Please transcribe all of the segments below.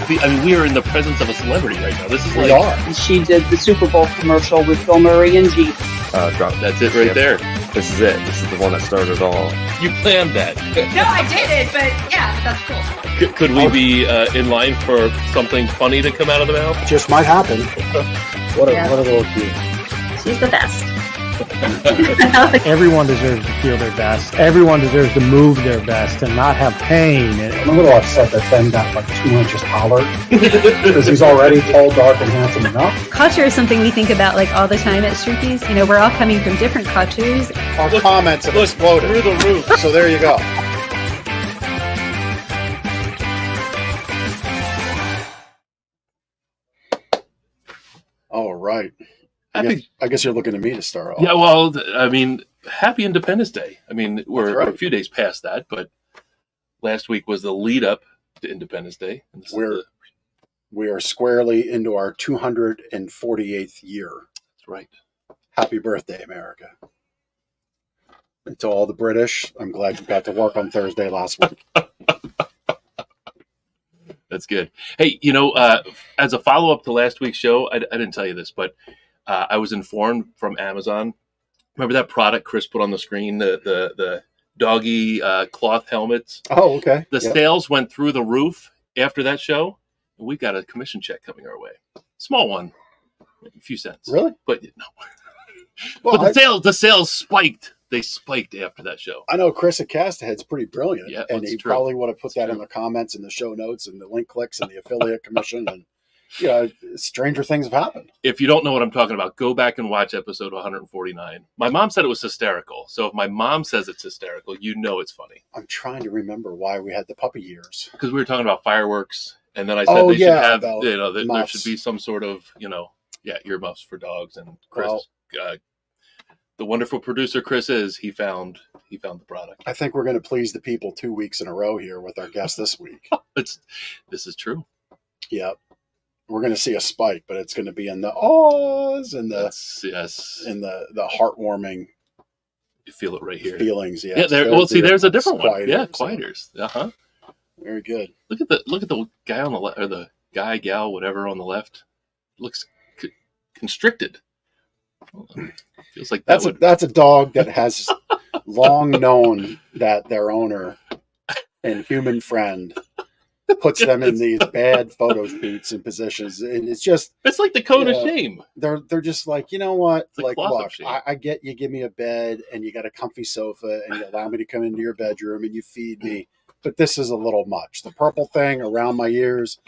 I mean, we are in the presence of a celebrity right now. This is We are. She did the Super Bowl commercial with Bill Murray and Jeep. That's it right there. This is it. This is the one that started it all. You planned that. No, I didn't, but yeah, that's cool. Could we be in line for something funny to come out of the mouth? Just might happen. What a little cute. She's the best. Everyone deserves to feel their best. Everyone deserves to move their best and not have pain. I'm a little upset that Ben got like 2 inches taller because he's already tall, dark, and handsome enough. Culture is something we think about like all the time at Shruki's. You know, we're all coming from different cultures. Our comments have exploded Through the roof. So there you go. All right. I guess you're looking at me to start off. Yeah, well, I mean, happy Independence Day. I mean, we're right. a few days past that, but last week was the lead up to Independence Day. And We are squarely into our 248th year. That's right. Happy birthday, America. And to all the British, I'm glad you got to work on Thursday last week. That's good. Hey, you know, as a follow-up to last week's show, I didn't tell you this, but I was informed from Amazon. Remember that product Chris put on the screen, the doggy cloth helmets? Oh, okay. The sales went through the roof after that show, and we got a commission check coming our way. Small one, a few cents. Really? But no. Well, but the sales spiked. They spiked after that show. I know Chris at Castahead's pretty brilliant, Yeah, and he probably would have put that in the comments and the show notes and the link clicks and the affiliate commission, and stranger things have happened. If you don't know what I'm talking about, go back and watch episode 149. My mom said it was hysterical, so if my mom says it's hysterical, you know it's funny. I'm trying to remember why we had the puppy years. Because we were talking about fireworks, and then I said should have, there muffs. should be some sort of, earmuffs for dogs. And Chris, the wonderful producer Chris he found the product. I think we're going to please the people 2 weeks in a row here with our guest this week. This is true. Yep. We're going to see a spike, but it's going to be in the awes and the the heartwarming. You feel it right here. Feelings, yeah. There's a different one. Yeah, quieters. Very good. Look at the guy on the left, or the guy, gal, whatever on the left. Looks constricted. Feels like that's a dog that has long known that their owner and human friend puts them in these bad photo shoots and positions, and it's like the code of shame. They're just like, you know what, like look, I get you give me a bed and you got a comfy sofa and you allow me to come into your bedroom and you feed me, but this is a little much. The purple thing around my ears,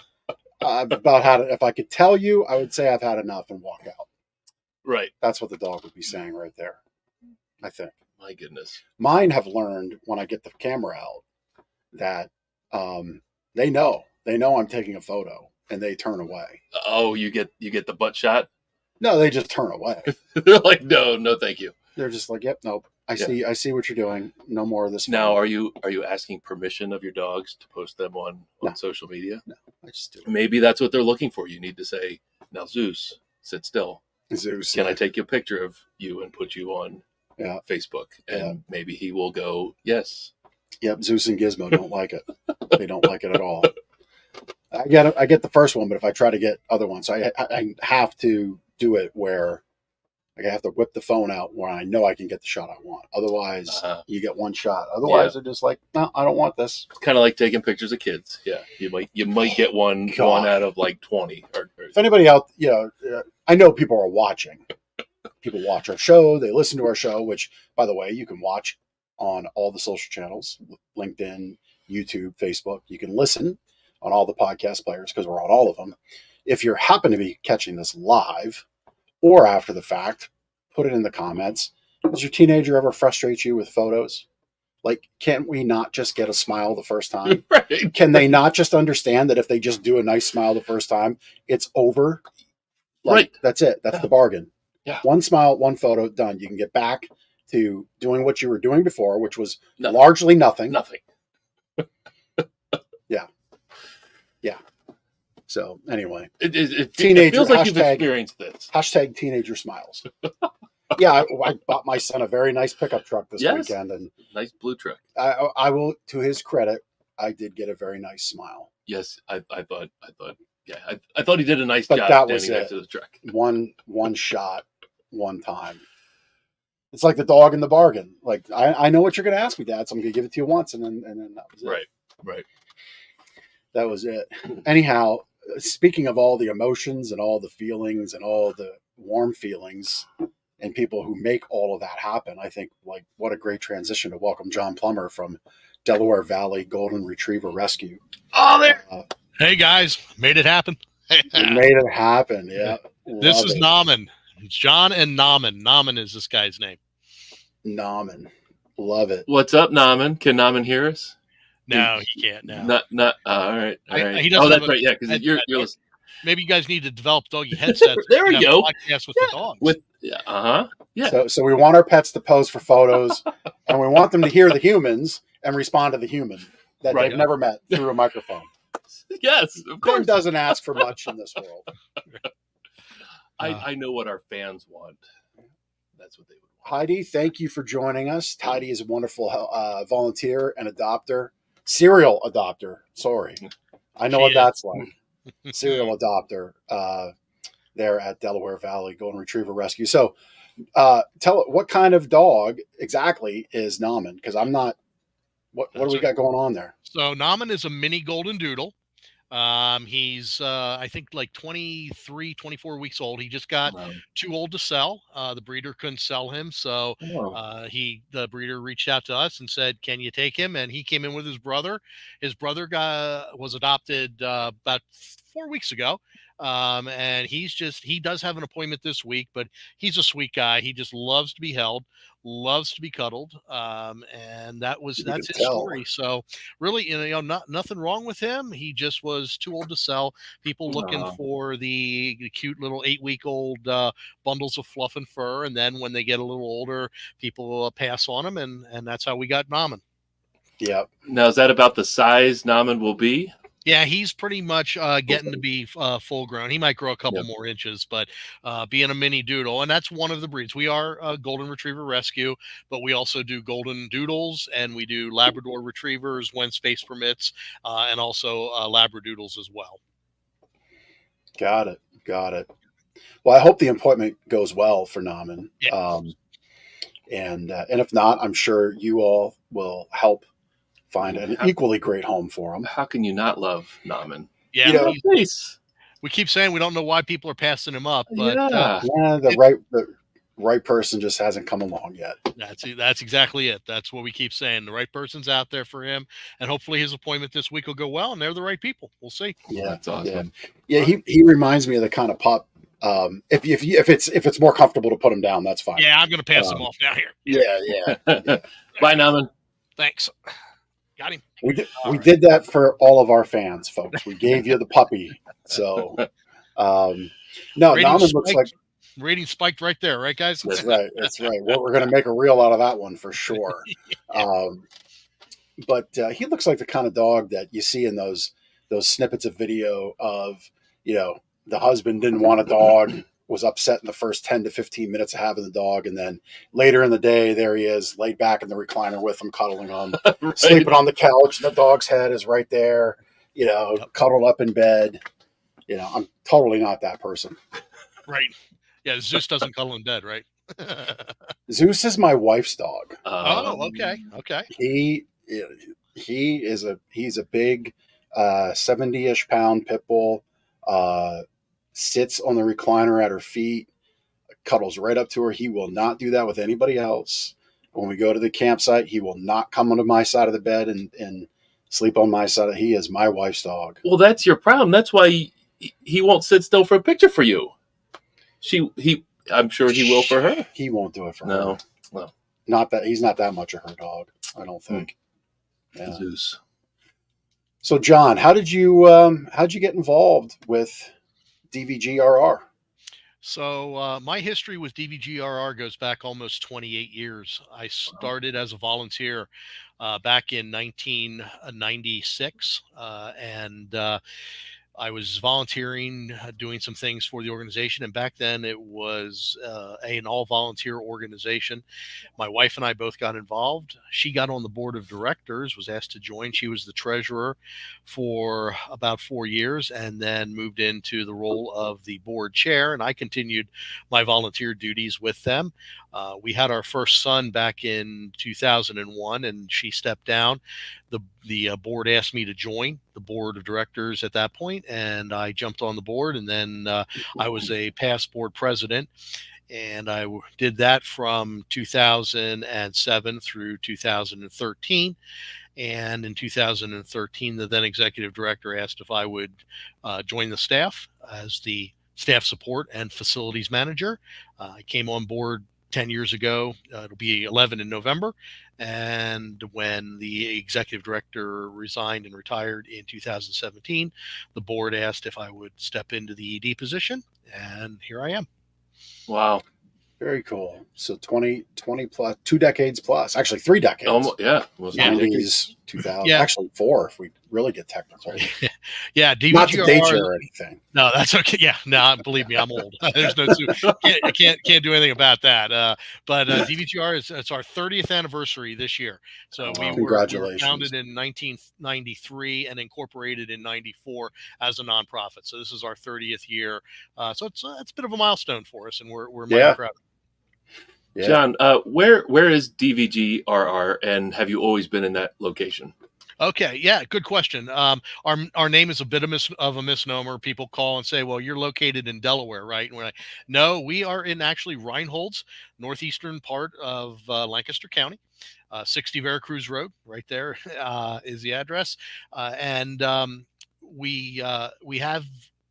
I've about had it. If I could tell you, I would say I've had enough and walk out. Right. That's what the dog would be saying right there, I think. My goodness. Mine have learned when I get the camera out that they know I'm taking a photo and they turn away. Oh, you get the butt shot? No, they just turn away. They're like, no, thank you. They're just like, yep, nope. I see what you're doing. No more of this. Now, are you asking permission of your dogs to post them on social media? No, I just do. Maybe that's what they're looking for. You need to say, now Zeus, sit still. Zeus, can I take a picture of you and put you on Facebook? And maybe he will go, yes. Yep, Zeus and Gizmo don't like it. They don't like it at all. I get the first one, but if I try to get other ones, I have to do it where I have to whip the phone out where I know I can get the shot I want. Otherwise, you get one shot. Otherwise, they're just like, no, I don't want this. It's kind of like taking pictures of kids. Yeah, you might get one out of like 20. Or if anybody out, I know people are watching. People watch our show. They listen to our show, which, by the way, you can watch on all the social channels, LinkedIn, YouTube, Facebook. You can listen on all the podcast players because we're on all of them. If you happen to be catching this live or after the fact, put it in the comments. Does your teenager ever frustrate you with photos? Like, can't we not just get a smile the first time? Right. Can they not just understand that if they just do a nice smile the first time, it's over? Like, that's it. That's the bargain. Yeah. One smile, one photo, done. You can get back to doing what you were doing before, which was largely nothing. Nothing. Yeah. So anyway, it feels like you've experienced this. Hashtag teenager smiles. Yeah, I bought my son a very nice pickup truck this weekend, and nice blue truck. I will, to his credit, I did get a very nice smile. Yes, I thought, yeah, I thought he did a nice But job that was standing next it. to the truck. One shot, one time. It's like the dog in the bargain. Like I know what you're going to ask me, Dad, so I'm going to give it to you once, and then that was it. Right. That was it. Anyhow, speaking of all the emotions and all the feelings and all the warm feelings and people who make all of that happen, I think like what a great transition to welcome John Plummer from Delaware Valley Golden Retriever Rescue. Oh, there. Hey guys, made it happen. You made it happen. Yeah. This Love is it. Nauman. It's John and Nauman. Nauman is this guy's name. Nauman. Love it. What's up, Nauman? Can Nauman hear us? No, he can't now. Not. All right. He doesn't that's have right. Yeah, because you're listening. Maybe you guys need to develop doggy headsets. There we go. Podcast with the dogs. Yeah. So we want our pets to pose for photos, and we want them to hear the humans and respond to the human that they've never met through a microphone. Yes, of course. Ben doesn't ask for much in this world. I know what our fans want. That's what they would want. Heidi, thank you for joining us. Heidi is a wonderful volunteer and adopter, serial adopter. Sorry, I know what that's like. Serial adopter there at Delaware Valley Golden Retriever Rescue. So, tell what kind of dog exactly is Nauman? Because I'm not. What do we got going on there? So Nauman is a mini golden doodle. He's, I think like 23, 24 weeks old. He just got too old to sell. The breeder couldn't sell him. So, the breeder reached out to us and said, can you take him? And he came in with his brother. His brother was adopted, about 4 weeks ago. And he does have an appointment this week, but he's a sweet guy. He just loves to be held, loves to be cuddled. And that's his story. So really, nothing wrong with him. He just was too old to sell. People looking for the cute little 8-week-old bundles of fluff and fur. And then when they get a little older, people pass on them. And that's how we got Nauman. Yeah. Now, is that about the size Nauman will be? Yeah, he's pretty much getting to be full grown. He might grow a couple more inches, but being a mini doodle, and that's one of the breeds. We are a Golden Retriever Rescue, but we also do Golden Doodles, and we do Labrador Retrievers when space permits, and also Labradoodles as well. Got it. Well, I hope the appointment goes well for Nauman. Yeah. And if not, I'm sure you all will help find an equally great home for him. How can you not love Nauman? Yeah, we keep saying we don't know why people are passing him up, but the right person just hasn't come along yet. That's exactly it. That's what we keep saying. The right person's out there for him, and hopefully his appointment this week will go well, and they're the right people. We'll see. Yeah, that's awesome. Yeah, he reminds me of the kind of pup. If it's more comfortable to put him down, that's fine. Yeah, I'm going to pass him off now here. Yeah. Bye, Nauman. Thanks. Got him. We did that for all of our fans, folks. We gave you the puppy. So, no, Nauman looks like rating spiked right there, right, guys? That's right. Well, we're going to make a reel out of that one for sure. But he looks like the kind of dog that you see in those snippets of video of, the husband didn't want a dog, was upset in the first 10 to 15 minutes of having the dog. And then later in the day, there he is laid back in the recliner with him, cuddling him, sleeping on the couch. And the dog's head is right there, cuddled up in bed. I'm totally not that person. Right. Yeah. Zeus doesn't cuddle in bed, right? Zeus is my wife's dog. Okay. He's a big 70-ish pound pit bull, sits on the recliner at her feet, cuddles right up to her. He will not do that with anybody else. When we go to the campsite, he will not come onto my side of the bed and sleep on my side. He is my wife's dog. Well, that's your problem. That's why he won't sit still for a picture for you. I'm sure he will for her. He won't do it for her. No. Not that he's not that much of her dog, I don't think. Yeah. Zeus. So, John, how'd you get involved with DVGRR? So my history with DVGRR goes back almost 28 years. I started as a volunteer back in 1996, and I was volunteering, doing some things for the organization, and back then it was an all-volunteer organization. My wife and I both got involved. She got on the board of directors, was asked to join. She was the treasurer for about 4 years, and then moved into the role of the board chair, and I continued my volunteer duties with them. We had our first son back in 2001, and she stepped down. The board asked me to join the board of directors at that point, and I jumped on the board, and then I was a past board president, and I did that from 2007 through 2013. And in 2013, the then executive director asked if I would join the staff as the staff support and facilities manager. I came on board 10 years ago. It'll be 11 in November. And when the executive director resigned and retired in 2017, the board asked if I would step into the ED position. And here I am. Wow. Very cool. So 20 plus, 2 decades plus, actually 3 decades. Almost, yeah. 90s, 2000, Yeah. Actually 4 if we really get technical. Yeah, Not to date you DVGRR. or anything. No, that's okay. Yeah, no, believe me, I'm old. There's no, I can't do anything about that. But DVGR it's our 30th anniversary this year. So we were Congratulations. founded in 1993 and incorporated in '94 as a nonprofit. So this is our 30th year. So it's a bit of a milestone for us, and we're mighty proud. Yeah. John, where is DVGRR, and have you always been in that location? Okay, yeah, good question. Our name is a bit of a misnomer. People call and say, "Well, you're located in Delaware, right?" And we're like, "No, we are in actually Reinholds, northeastern part of Lancaster County, 60 Veracruz Road, right there is the address." And we have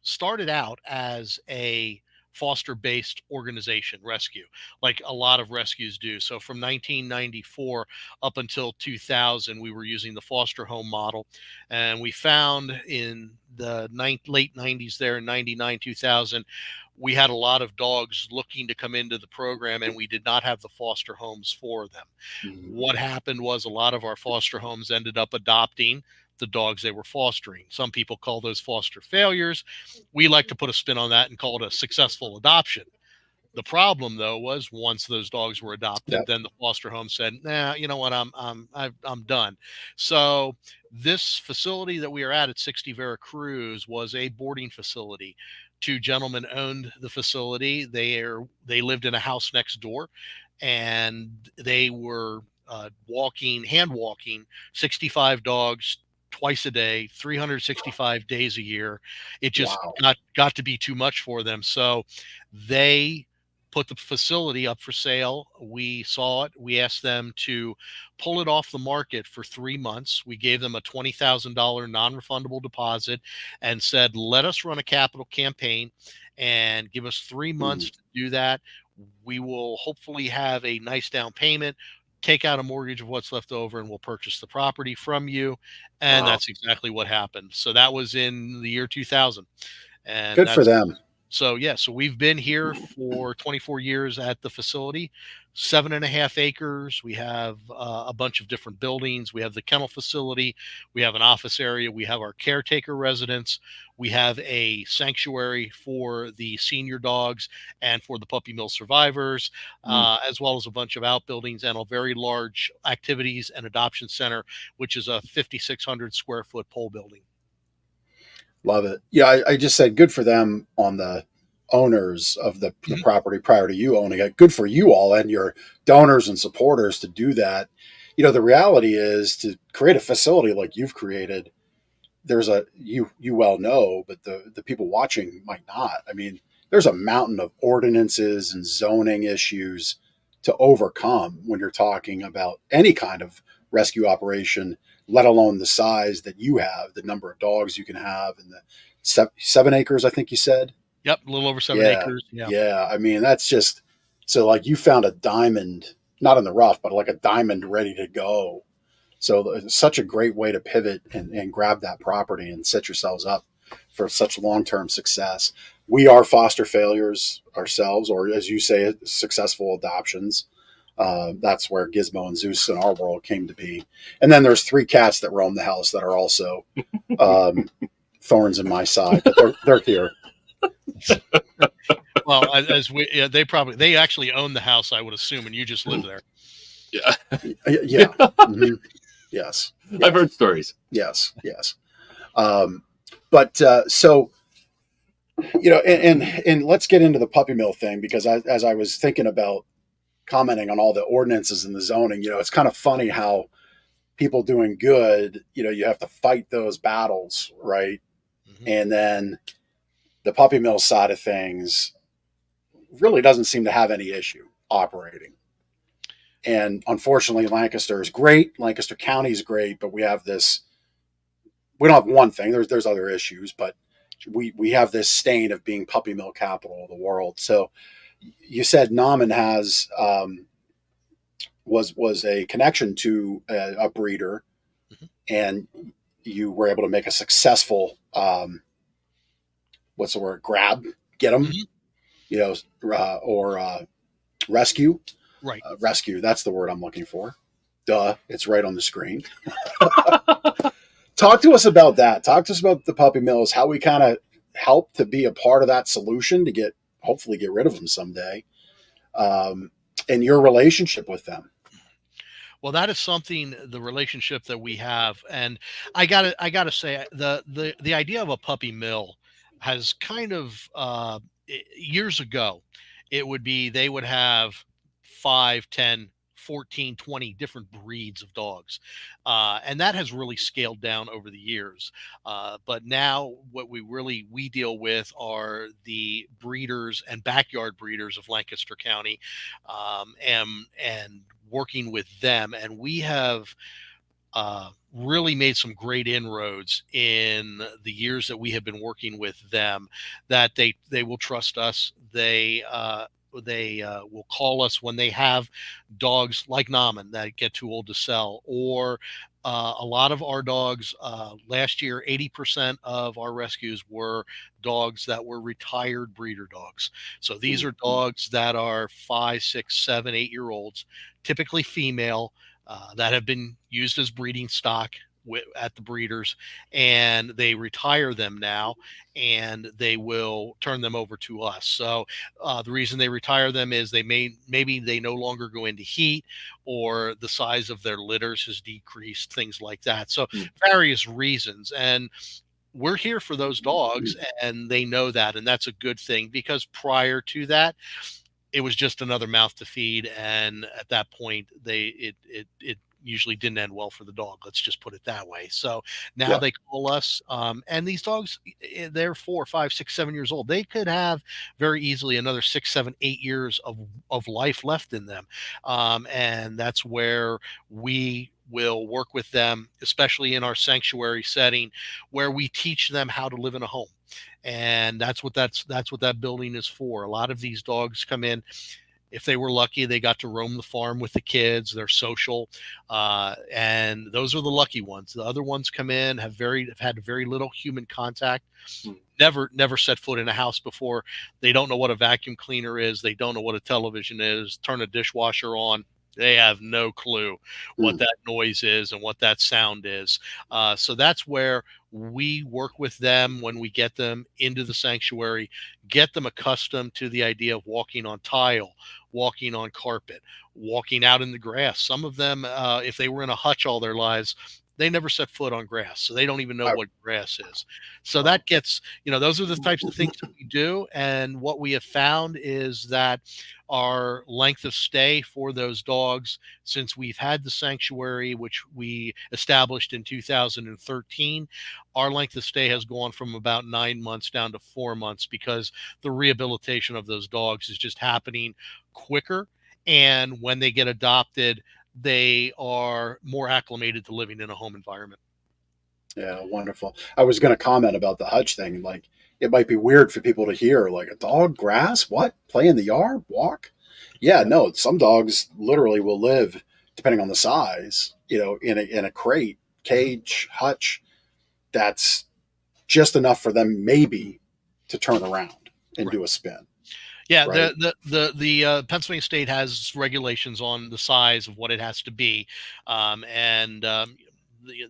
started out as a foster-based organization, rescue, like a lot of rescues do. So from 1994 up until 2000, we were using the foster home model, and we found in the late 90s there, in 99, 2000, we had a lot of dogs looking to come into the program, and we did not have the foster homes for them. Mhm. What happened was a lot of our foster homes ended up adopting the dogs they were fostering. Some people call those foster failures. We like to put a spin on that and call it a successful adoption. The problem, though, was once those dogs were adopted, Yep. then the foster home said, "Nah, you know what? I'm done." So this facility that we are at 60 Veracruz was a boarding facility. 2 gentlemen owned the facility. They lived in a house next door, and they were hand walking 65 dogs twice a day, 365 days a year. It just Wow. got to be too much for them. So they put the facility up for sale. We saw it. We asked them to pull it off the market for 3 months. We gave them a $20,000 non-refundable deposit and said, "Let us run a capital campaign and give us 3 months to do that. We will hopefully have a nice down payment, take out a mortgage of what's left over, and we'll purchase the property from you." And Wow. that's exactly what happened. So that was in the year 2000. And Good for them. So we've been here for 24 years at the facility, 7.5 acres. We have a bunch of different buildings. We have the kennel facility. We have an office area. We have our caretaker residence. We have a sanctuary for the senior dogs and for the puppy mill survivors, as well as a bunch of outbuildings and a very large activities and adoption center, which is a 5,600 square foot pole building. Love it. Yeah, I just said good for them on the owners of the property prior to you owning it. Good for you all and your donors and supporters to do that. You know, the reality is to create a facility like you've created, there's you well know, but the people watching might not. I mean, there's a mountain of ordinances and zoning issues to overcome when you're talking about any kind of rescue operation, let alone the size that you have, the number of dogs you can have, and the 7 acres, I think you said. Yep, a little over 7 Yeah. acres. Yeah, I mean, that's just so like you found a diamond, not in the rough, but like a diamond ready to go. So it's such a great way to pivot and grab that property and set yourselves up for such long-term success. We are foster failures ourselves, or as you say, successful adoptions. That's where Gizmo and Zeus in our world came to be. And then there's 3 cats that roam the house that are also thorns in my side, but they're here. Well, they actually own the house, I would assume, and you just live there. Yeah. Yeah. Mm-hmm. Yes. I've heard stories. Yes. But so, and let's get into the puppy mill thing, because as I was thinking about commenting on all the ordinances and the zoning, it's kind of funny how people doing good, you have to fight those battles, right? Mm-hmm. And then the puppy mill side of things really doesn't seem to have any issue operating. And unfortunately, Lancaster is great. Lancaster County is great, but we don't have one thing. There's other issues, but we have this stain of being puppy mill capital of the world. So you said Nauman has was a connection to a breeder, mm-hmm. and you were able to make a successful what's the word? Grab, get them, mm-hmm. Or rescue. Right. Rescue. That's the word I'm looking for. Duh. It's right on the screen. Talk to us about that. Talk to us about the puppy mills, how we kind of help to be a part of that solution to hopefully get rid of them someday, and your relationship with them. Well, that is the relationship that we have. And I gotta say, the idea of a puppy mill has kind of, years ago, they would have 5, 10, 14, 20 different breeds of dogs. And that has really scaled down over the years. But now what we deal with are the breeders and backyard breeders of Lancaster County, and working with them. And we have really made some great inroads in the years that we have been working with them, that they will trust us. They will call us when they have dogs like Nauman that get too old to sell, or a lot of our dogs, last year, 80% of our rescues were dogs that were retired breeder dogs. So these are dogs that are 5, 6, 7, 8-year-olds, typically female, that have been used as breeding stock at the breeders, and they retire them now, and they will turn them over to us. So the reason they retire them is maybe they no longer go into heat, or the size of their litters has decreased, things like that. So various reasons. And we're here for those dogs, and they know that, and that's a good thing, because prior to that, it was just another mouth to feed, and at that point, it usually didn't end well for the dog. Let's just put it that way. So now they call us, and these dogs, they're 4, 5, 6, 7 years old. They could have very easily another 6, 7, 8 years of life left in them, and that's where we will work with them, especially in our sanctuary setting, where we teach them how to live in a home. And that's what that building is for. A lot of these dogs come in, if they were lucky, they got to roam the farm with the kids. They're social, and those are the lucky ones. The other ones come in, have had very little human contact, never set foot in a house before. They don't know what a vacuum cleaner is. They don't know what a television is. Turn a dishwasher on, they have no clue what that noise is and what that sound is. So that's where we work with them when we get them into the sanctuary, get them accustomed to the idea of walking on tile, walking on carpet, walking out in the grass. Some of them, if they were in a hutch all their lives, they never set foot on grass, so they don't even know what grass is. So that gets, those are the types of things that we do. And what we have found is that our length of stay for those dogs, since we've had the sanctuary, which we established in 2013, our length of stay has gone from about 9 months down to 4 months, because the rehabilitation of those dogs is just happening quicker. And when they get adopted, they are more acclimated to living in a home environment. Yeah, wonderful. I was going to comment about the hutch thing. Like, it might be weird for people to hear, like, a dog, grass, what? Play in the yard, walk? Yeah, no, some dogs literally will live, depending on the size, in a crate, cage, hutch. That's just enough for them maybe to turn around and do a spin. Yeah, right? the Pennsylvania state has regulations on the size of what it has to be, and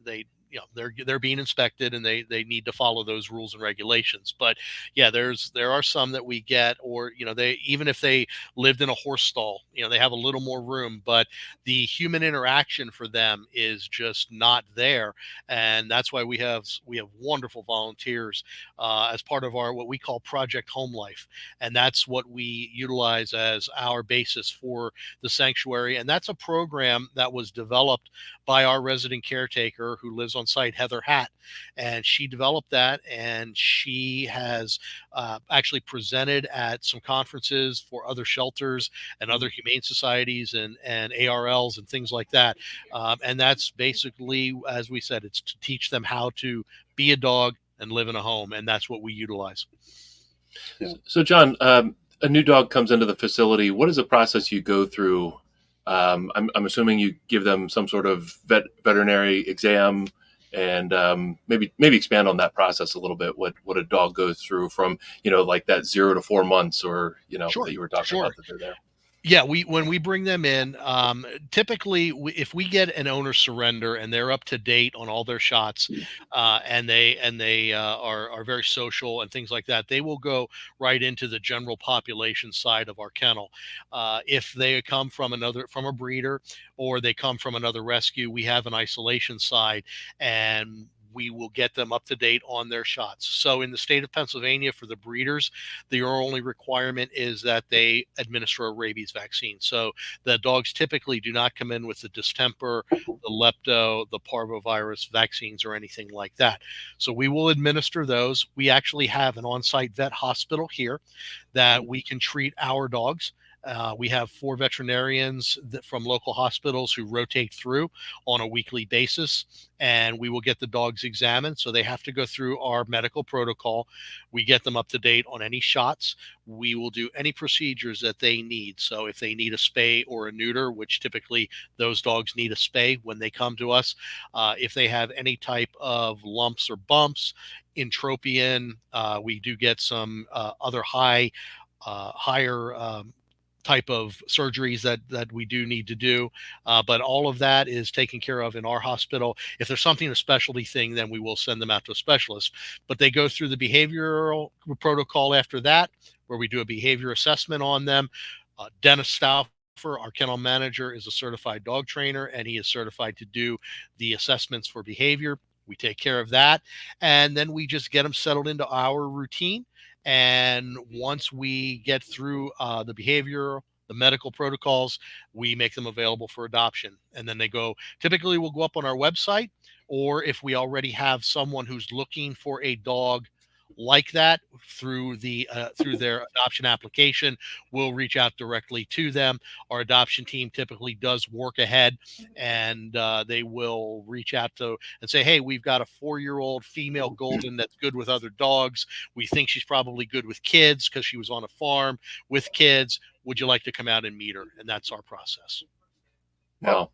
they they're being inspected, and they need to follow those rules and regulations. But yeah, there are some that we get, or they, even if they lived in a horse stall, they have a little more room, but the human interaction for them is just not there. And that's why we have wonderful volunteers as part of our what we call Project Home Life, and that's what we utilize as our basis for the sanctuary. And that's a program that was developed by our resident caretaker who lives on site, Heather Hatt, and she developed that, and she has actually presented at some conferences for other shelters and other humane societies and ARLs and things like that. And that's basically, as we said, it's to teach them how to be a dog and live in a home, and that's what we utilize. Yeah. So, John, a new dog comes into the facility. What is the process you go through? I'm assuming you give them some sort of veterinary exam, and maybe expand on that process a little bit. What a dog goes through from like that 0 to 4 months, or Sure, that you were talking sure. about that they're there. Yeah, when we bring them in, typically if we get an owner surrender and they're up to date on all their shots, and they are very social and things like that, they will go right into the general population side of our kennel. If they come from a breeder, or they come from another rescue, we have an isolation side, and we will get them up to date on their shots. So in the state of Pennsylvania, for the breeders, the only requirement is that they administer a rabies vaccine. So the dogs typically do not come in with the distemper, the lepto, the parvovirus vaccines, or anything like that. So we will administer those. We actually have an on-site vet hospital here that we can treat our dogs. We have 4 veterinarians from local hospitals who rotate through on a weekly basis, and we will get the dogs examined. So they have to go through our medical protocol. We get them up to date on any shots. We will do any procedures that they need. So if they need a spay or a neuter, which typically those dogs need a spay when they come to us, if they have any type of lumps or bumps, entropion, we do get some other higher type of surgeries that we do need to do. But all of that is taken care of in our hospital. If there's something, a specialty thing, then we will send them out to a specialist. But they go through the behavioral protocol after that, where we do a behavior assessment on them. Dennis Stauffer, our kennel manager, is a certified dog trainer, and he is certified to do the assessments for behavior. We take care of that, and then we just get them settled into our routine. And once we get through the behavior, the medical protocols, we make them available for adoption. And then typically we'll go up on our website, or if we already have someone who's looking for a dog like that through their adoption application, we'll reach out directly to them. Our adoption team typically does work ahead, and they will reach out to and say, hey, we've got a 4-year-old female golden that's good with other dogs. We think she's probably good with kids because she was on a farm with kids. Would you like to come out and meet her? And that's our process. Wow.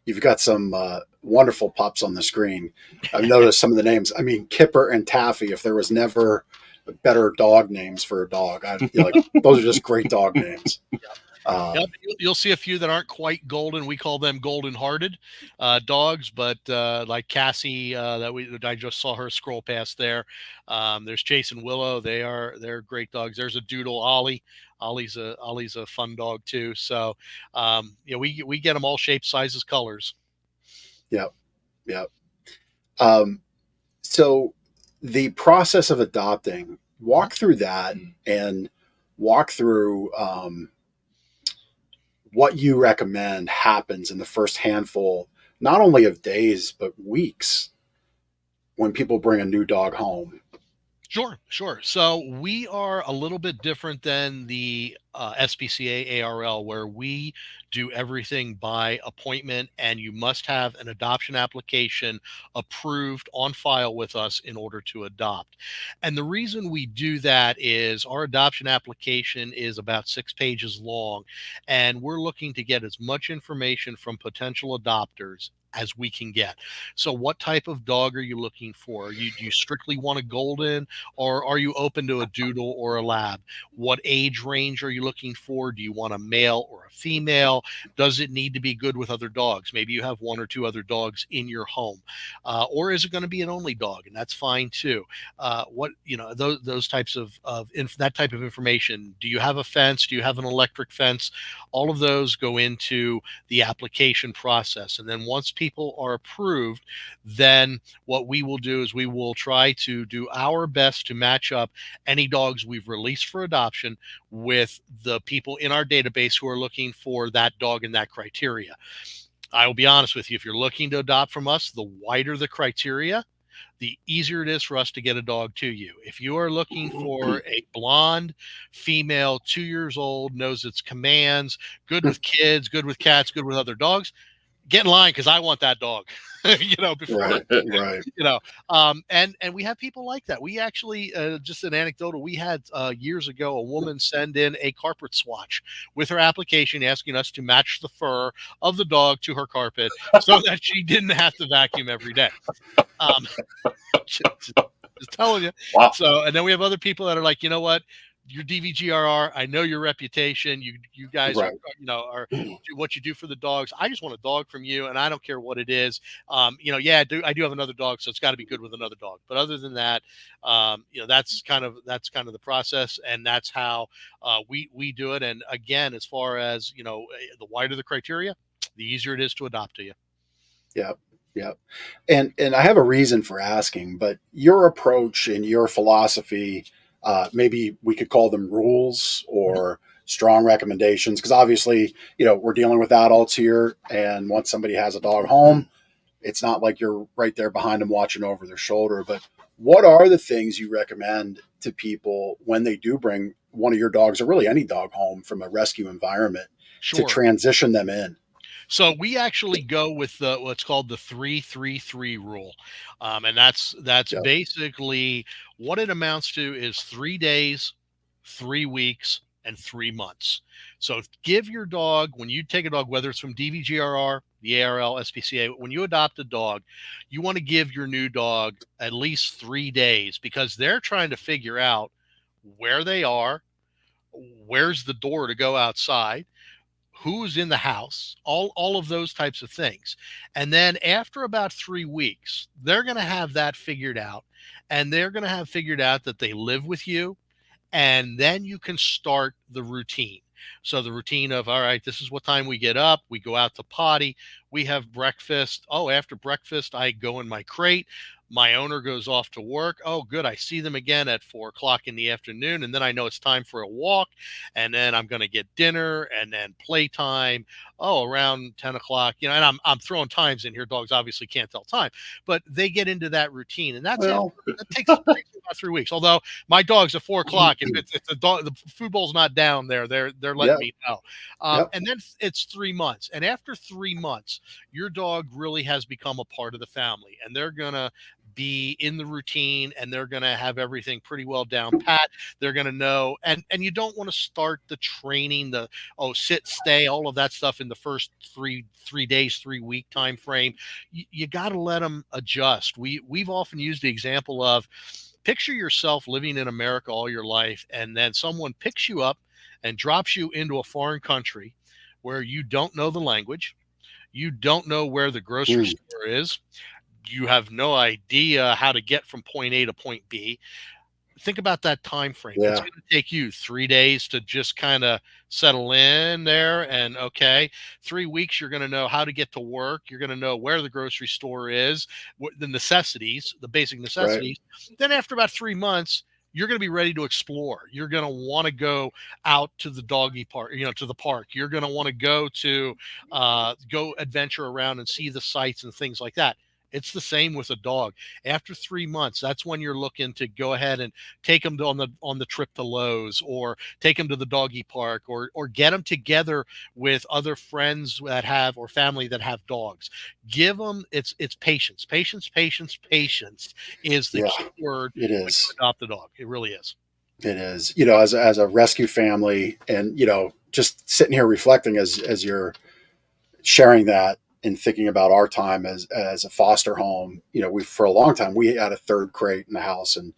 You've got some wonderful pups on the screen. I've noticed some of the names. I mean, Kipper and Taffy, if there was never better dog names for a dog, those are just great dog names. Yep. You'll see a few that aren't quite golden. We call them golden-hearted dogs, but like Cassie, I just saw her scroll past there. There's Chase and Willow. They're great dogs. There's a doodle, Ollie. Ollie's a fun dog too. So we get them all shapes, sizes, colors. Yep. So the process of adopting, walk through that, and walk through what you recommend happens in the first handful, not only of days, but weeks, when people bring a new dog home. Sure. So we are a little bit different than the SPCA ARL, where we do everything by appointment, and you must have an adoption application approved on file with us in order to adopt. And the reason we do that is our adoption application is about 6 pages long, and we're looking to get as much information from potential adopters as we can get. So what type of dog are you looking for? Do you strictly want a golden, or are you open to a doodle or a lab? What age range are you looking for? Do you want a male or a female? Does it need to be good with other dogs? Maybe you have one or two other dogs in your home, or is it going to be an only dog? And that's fine too. Those types of that type of information. Do you have a fence? Do you have an electric fence? All of those go into the application process. And then once people are approved, then what we will do is we will try to do our best to match up any dogs we've released for adoption with the people in our database who are looking for that dog and that criteria. I will be honest with you, if you're looking to adopt from us, the wider the criteria, the easier it is for us to get a dog to you. If you are looking for a blonde female, 2 years old, knows its commands, good with kids, good with cats, good with other dogs, get in line, because I want that dog. Before Right. and we have people like that. We actually, just an anecdotal, we had years ago a woman send in a carpet swatch with her application asking us to match the fur of the dog to her carpet so that she didn't have to vacuum every day. Just telling you. Wow. So, and then we have other people that are like, you know what? Your DVGRR, I know your reputation. You guys Right. are do what you do for the dogs. I just want a dog from you, and I don't care what it is. I do have another dog, so it's got to be good with another dog. But other than that, that's kind of the process, and that's how we do it. And again, as far as the wider the criteria, the easier it is to adopt to you. Yeah. Yeah. And I have a reason for asking, but your approach and your philosophy, maybe we could call them rules or strong recommendations, because obviously, we're dealing with adults here. And once somebody has a dog home, it's not like you're right there behind them watching over their shoulder. But what are the things you recommend to people when they do bring one of your dogs, or really any dog, home from a rescue environment, to transition them in? So we actually go with what's called the 3-3-3 rule. And that's basically what it amounts to is 3 days, 3 weeks, and 3 months. So give your dog, when you take a dog, whether it's from DVGRR, the ARL, SPCA, when you adopt a dog, you want to give your new dog at least 3 days, because they're trying to figure out where they are, where's the door to go outside, who's in the house, all of those types of things. And then after about 3 weeks, they're going to have that figured out, and they're going to have figured out that they live with you. And then you can start the routine. So the routine of, all right, this is what time we get up. We go out to potty. We have breakfast. Oh, after breakfast, I go in my crate. My owner goes off to work. Oh, good. I see them again at 4 o'clock in the afternoon. And then I know it's time for a walk. And then I'm going to get dinner and then playtime. Oh, around 10 o'clock, and I'm throwing times in here. Dogs obviously can't tell time, but they get into that routine. And that's it. That takes about 3 weeks. Although my dog's at 4 o'clock, if it's the dog, the food bowl's not down there, they're letting me know. And then it's 3 months. And after 3 months, your dog really has become a part of the family, and they're going to be in the routine, and they're going to have everything pretty well down pat. They're going to know, and you don't want to start the training, sit, stay, all of that stuff in the first 3 days, 3 week time frame. You got to let them adjust. We've often used the example of, picture yourself living in America all your life, and then someone picks you up and drops you into a foreign country where you don't know the language, you don't know where the grocery store is, you have no idea how to get from point A to point B. Think about that time frame. It's going to take you 3 days to just kind of settle in there, and 3 weeks you're going to know how to get to work. You're going to know where the grocery store is, the necessities, the basic necessities. Right. Then after about 3 months, you're going to be ready to explore. You're going to want to go out to the doggy park, to the park. You're going to want to go to go adventure around and see the sights and things like that. It's the same with a dog. After 3 months, that's when you're looking to go ahead and take them on the trip to Lowe's, or take them to the doggy park, or get them together with other friends that have, or family that have dogs. Give them, it's patience. Patience is the key word. It is. When you adopt a dog. It really is. It is. As a rescue family, and just sitting here reflecting as you're sharing that, in thinking about our time as a foster home, we for a long time we had a third crate in the house, and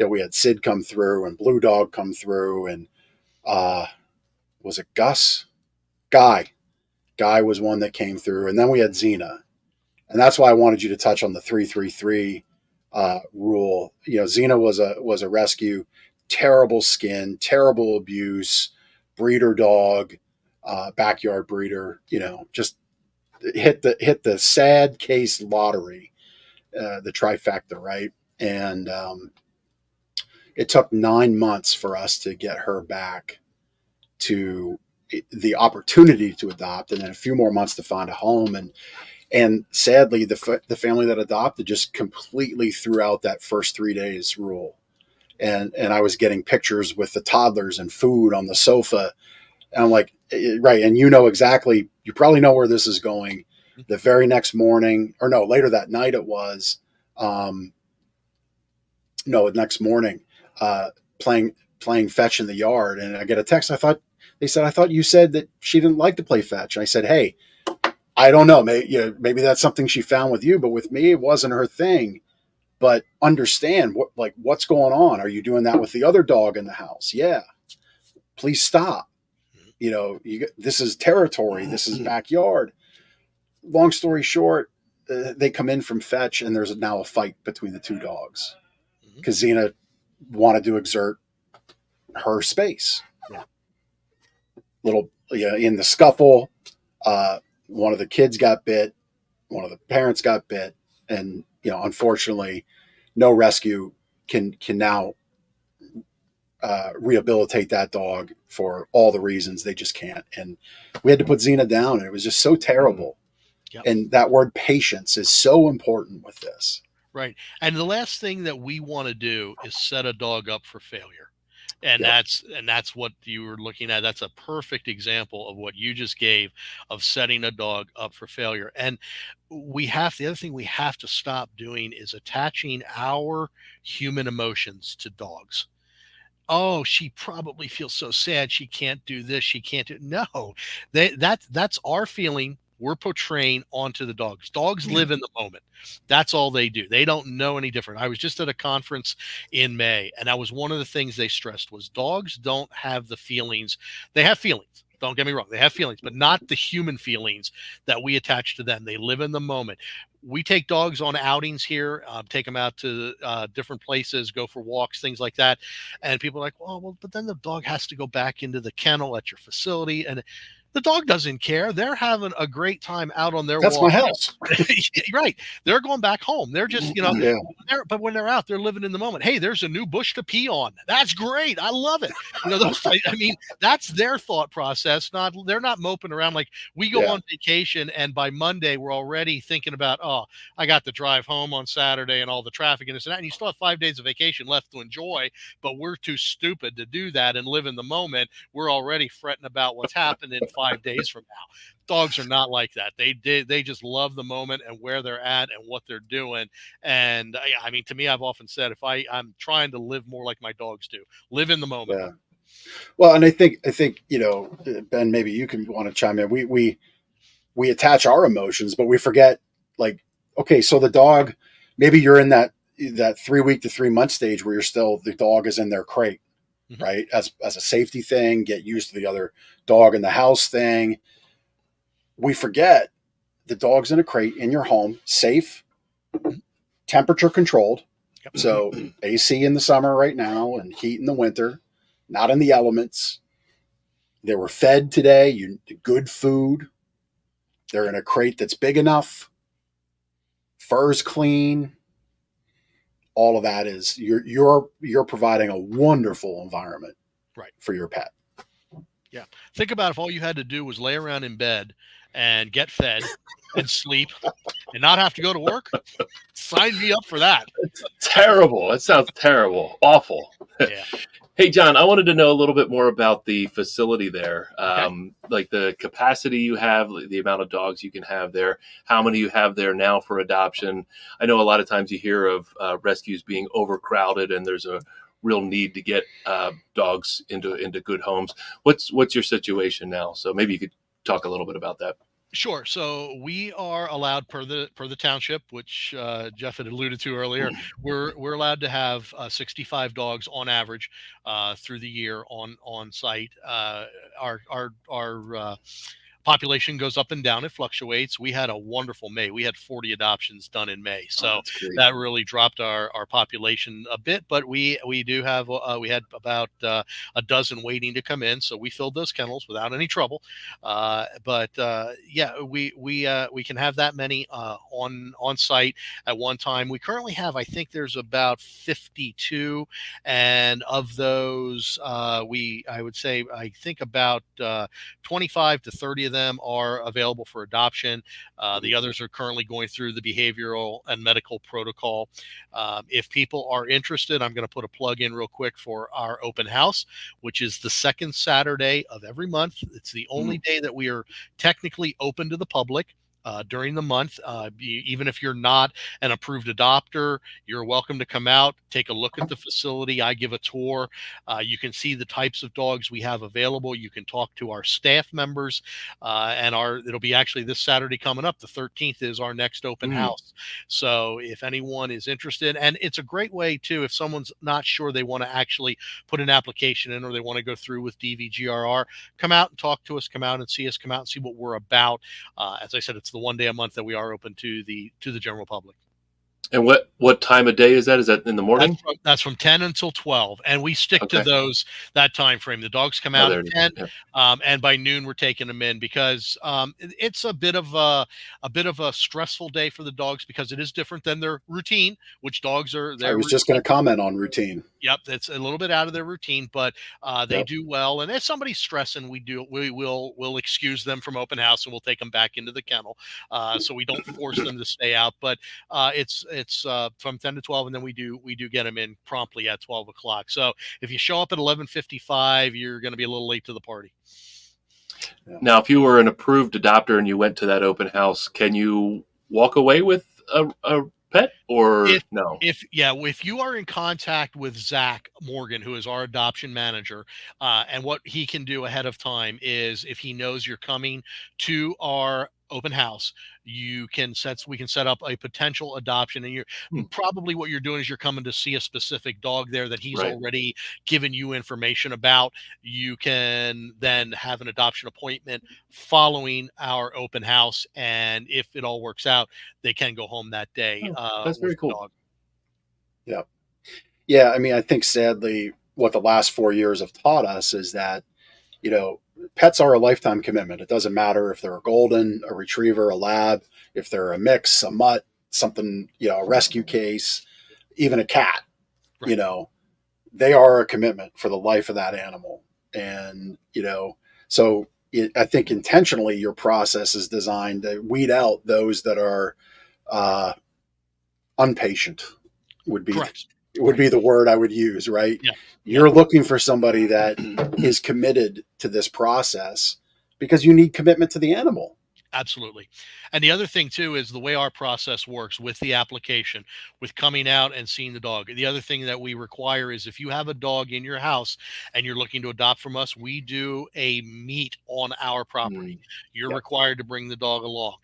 we had Sid come through and Blue Dog come through, and was it Gus? Guy was one that came through, and then we had Xena, and that's why I wanted you to touch on the 3-3-3 rule. Xena was a rescue, terrible skin, terrible abuse, breeder dog, backyard breeder. Just hit the sad case lottery, the trifecta, right? And it took 9 months for us to get her back to the opportunity to adopt, and then a few more months to find a home. And sadly, the family that adopted just completely threw out that first 3 days rule. And I was getting pictures with the toddlers and food on the sofa. And I'm like, right. And exactly, you probably know where this is going. The very next morning, or no, later that night it was, next morning, playing fetch in the yard. And I get a text. They said, I thought you said that she didn't like to play fetch. And I said, hey, I don't know. Maybe that's something she found with you, but with me, it wasn't her thing. But understand what's going on. Are you doing that with the other dog in the house? Yeah. Please stop. This is territory. This is backyard. Long story short, they come in from fetch, and there's now a fight between the two dogs because Xena wanted to exert her space. Yeah. In the scuffle, one of the kids got bit, one of the parents got bit, and unfortunately, no rescue can now rehabilitate that dog for all the reasons. They just can't. And we had to put Xena down, and it was just so terrible. Yep. And that word patience is so important with this. Right. And the last thing that we want to do is set a dog up for failure. And that's what you were looking at. That's a perfect example of what you just gave of setting a dog up for failure. And the other thing we have to stop doing is attaching our human emotions to dogs. Oh, she probably feels so sad. She can't do this. She can't do. No, that's our feeling. We're portraying onto the dogs. Dogs live in the moment. That's all they do. They don't know any different. I was just at a conference in May, and that was one of the things they stressed was dogs don't have the feelings. They have feelings. Don't get me wrong. They have feelings, but not the human feelings that we attach to them. They live in the moment. We take dogs on outings here, take them out to different places, go for walks, things like that. And people are like, well, but then the dog has to go back into the kennel at your facility. And the dog doesn't care. They're having a great time out on their That's walk. my house. Right. They're going back home. They're just, but when they're out, they're living in the moment. Hey, there's a new bush to pee on. That's great. I love it. That's their thought process. They're not moping around like we go on vacation, and by Monday we're already thinking about, oh, I got to drive home on Saturday and all the traffic and this and that. And you still have 5 days of vacation left to enjoy, but we're too stupid to do that and live in the moment. We're already fretting about what's happened in 5 days from now. Dogs are not like that. They just love the moment and where they're at and what they're doing. And I mean, to me, I've often said, if I'm trying to live more like my dogs do, live in the moment. Yeah. Well, and I think, Ben, maybe you can want to chime in. We attach our emotions, but we forget, okay, so the dog, maybe you're in that 3 week to 3 month stage where the dog is in their crate. Mm-hmm. Right. As a safety thing, get used to the other dog in the house thing. We forget the dog's in a crate in your home, safe, temperature controlled. Yep. So AC in the summer right now and heat in the winter, not in the elements. They were fed today, good food. They're in a crate that's big enough. Fur's clean. All of that is you're providing a wonderful environment, right, for your pet. Yeah. Think about if all you had to do was lay around in bed and get fed and sleep and not have to go to work. Sign me up for that. It's terrible. That sounds terrible. Awful. Yeah. Hey, John, I wanted to know a little bit more about the facility there, like the capacity you have, the amount of dogs you can have there, how many you have there now for adoption. I know a lot of times you hear of rescues being overcrowded, and there's a real need to get dogs into good homes. What's your situation now? So maybe you could talk a little bit about that. Sure. So we are allowed per the township, which Jeff had alluded to earlier. We're allowed to have 65 dogs on average through the year on site. Our population goes up and down. It fluctuates. We had a wonderful May. We had 40 adoptions done in May. Oh, So that's great. that really dropped our population a bit, but we do have, we had about a dozen waiting to come in. So we filled those kennels without any trouble. But yeah, we can have that many on site at one time. We currently have, I think there's about 52. And of those, I would say, I think about 25 to 30 of them are available for adoption. The others are currently going through the behavioral and medical protocol. If people are interested, I'm going to put a plug in real quick for our open house, which is the second Saturday of every month. It's the only day that we are technically open to the public. During the month, even if you're not an approved adopter, you're welcome to come out, take a look at the facility. I give a tour. You can see the types of dogs we have available. You can talk to our staff members, and it'll be actually this Saturday coming up. The 13th is our next open house. So if anyone is interested, and it's a great way too, if someone's not sure they want to actually put an application in or they want to go through with DVGRR, come out and talk to us, come out and see us, come out and see what we're about. As I said, it's the one day a month that we are open to the general public. And what time of day is that? Is that in the morning? That's from 10 until 12, and we stick to that time frame. The dogs come out at 10, and by noon we're taking them in because it's a bit of a stressful day for the dogs because it is different than their routine, which dogs are. I was just going to comment on routine. Yep, it's a little bit out of their routine, but they do well. And if somebody's stressing, we'll excuse them from open house and we'll take them back into the kennel, so we don't force them to stay out. But it's from 10 to 12, and then we do get them in promptly at 12 o'clock. So if you show up at 11:55, you're going to be a little late to the party. Now, if you were an approved adopter and you went to that open house, can you walk away with a pet or no? If you are in contact with Zach Morgan, who is our adoption manager, and what he can do ahead of time is if he knows you're coming to our open house, we can set up a potential adoption, and you're probably what you're doing is you're coming to see a specific dog there that he's already given you information about. You can then have an adoption appointment following our open house, and if it all works out, they can go home that day. That's very cool. Yeah. I mean, I think sadly what the last 4 years have taught us is that, pets are a lifetime commitment. It doesn't matter if they're a golden, a retriever, a lab, if they're a mix, a mutt, something, a rescue case, even a cat, they are a commitment for the life of that animal. And, so I think intentionally your process is designed to weed out those that are unpatient would be the word I would use, right? Yeah. You're looking for somebody that is committed to this process because you need commitment to the animal. Absolutely. And the other thing too is the way our process works with the application, with coming out and seeing the dog. The other thing that we require is if you have a dog in your house and you're looking to adopt from us, we do a meet on our property. You're required to bring the dog along.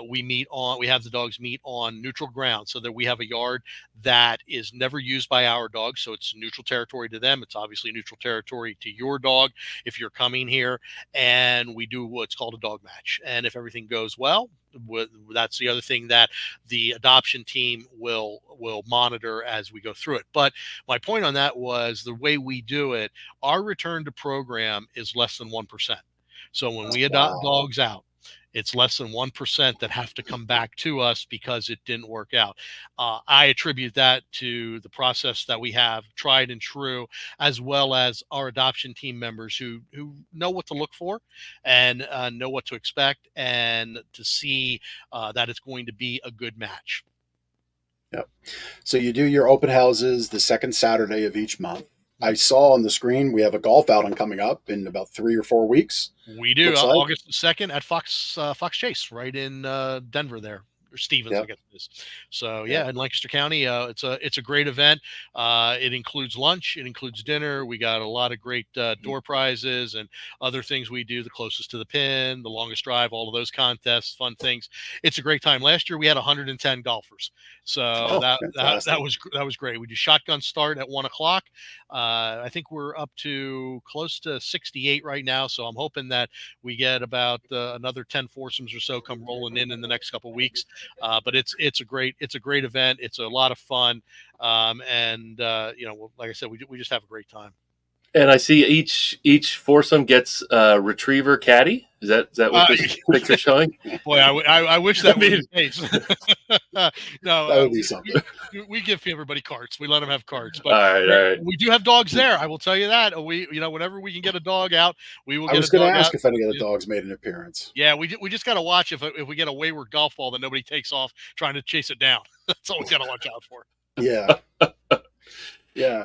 We have the dogs meet on neutral ground so that we have a yard that is never used by our dogs. So it's neutral territory to them. It's obviously neutral territory to your dog if you're coming here, and we do what's called a dog match. And if everything goes well, that's the other thing that the adoption team will monitor as we go through it. But my point on that was the way we do it, our return to program is less than 1%. So when we adopt dogs out, it's less than 1% that have to come back to us because it didn't work out. I attribute that to the process that we have, tried and true, as well as our adoption team members who know what to look for and know what to expect and to see that it's going to be a good match. Yep. So you do your open houses the second Saturday of each month. I saw on the screen we have a golf outing coming up in about 3 or 4 weeks. We do, August 2nd at Fox Chase, right in Denver there. or Stevens, Yep. I guess it is. So Yep. in Lancaster County, it's a great event. It includes lunch, it includes dinner. We got a lot of great door prizes and other things we do. The closest to the pin, the longest drive, all of those contests, fun things. It's a great time. Last year we had 110 golfers, so that was great. We do shotgun start at 1:00. I think we're up to close to 68 right now, so I'm hoping that we get about another 10 foursomes or so come rolling in the next couple of weeks. But it's a great event. It's a lot of fun, and like I said, we just have a great time. And I see each foursome gets a retriever caddy. Is that what this picture's showing? Boy, I wish that was the case. No, that would be something. We give everybody carts. We let them have carts, but all right. We do have dogs there. I will tell you that. Whenever we can get a dog out, we will. I was going to ask if any of the dogs made an appearance. Yeah, we just got to watch if we get a wayward golf ball that nobody takes off trying to chase it down. That's all we got to watch out for. Yeah. Yeah,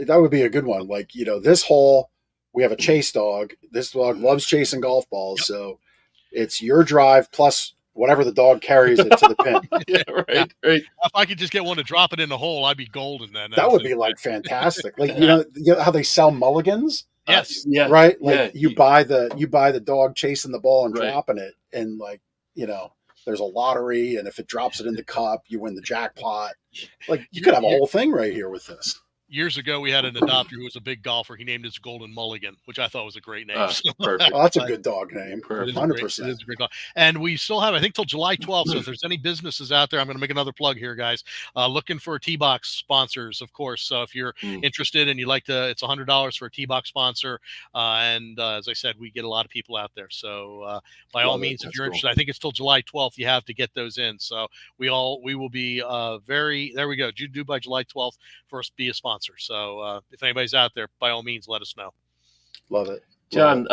that would be a good one. Like, this hole, we have a chase dog. This dog loves chasing golf balls. Yep. So it's your drive plus whatever the dog carries it to the pin. Yeah, right. If I could just get one to drop it in the hole, I'd be golden then. That would be like fantastic. Like, you know how they sell mulligans? Yes. Yeah. Right? Like you buy the dog chasing the ball and dropping it. And like, there's a lottery, and if it drops it in the cup, you win the jackpot. Like, you could have a whole thing right here with this. Years ago, we had an adopter who was a big golfer. He named his Golden Mulligan, which I thought was a great name. Perfect. Oh, that's a good dog name. 100%. It is a great dog. And we still have, I think, till July 12th. So if there's any businesses out there, I'm going to make another plug here, guys. Looking for T-Box sponsors, of course. So if you're interested and you'd like to, it's $100 for a T-Box sponsor. And as I said, we get a lot of people out there. So by all means, if you're interested, I think it's till July 12th you have to get those in. So we will be there we go. Due by July 12th for us to be a sponsor. So if anybody's out there, by all means, let us know. Love it. John,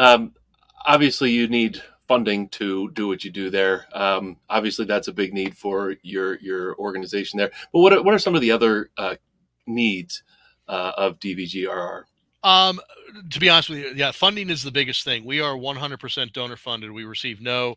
obviously you need funding to do what you do there. Obviously that's a big need for your organization there. But what are some of the other needs of DVGRR? To be honest with you, funding is the biggest thing. We are 100% donor funded. We receive no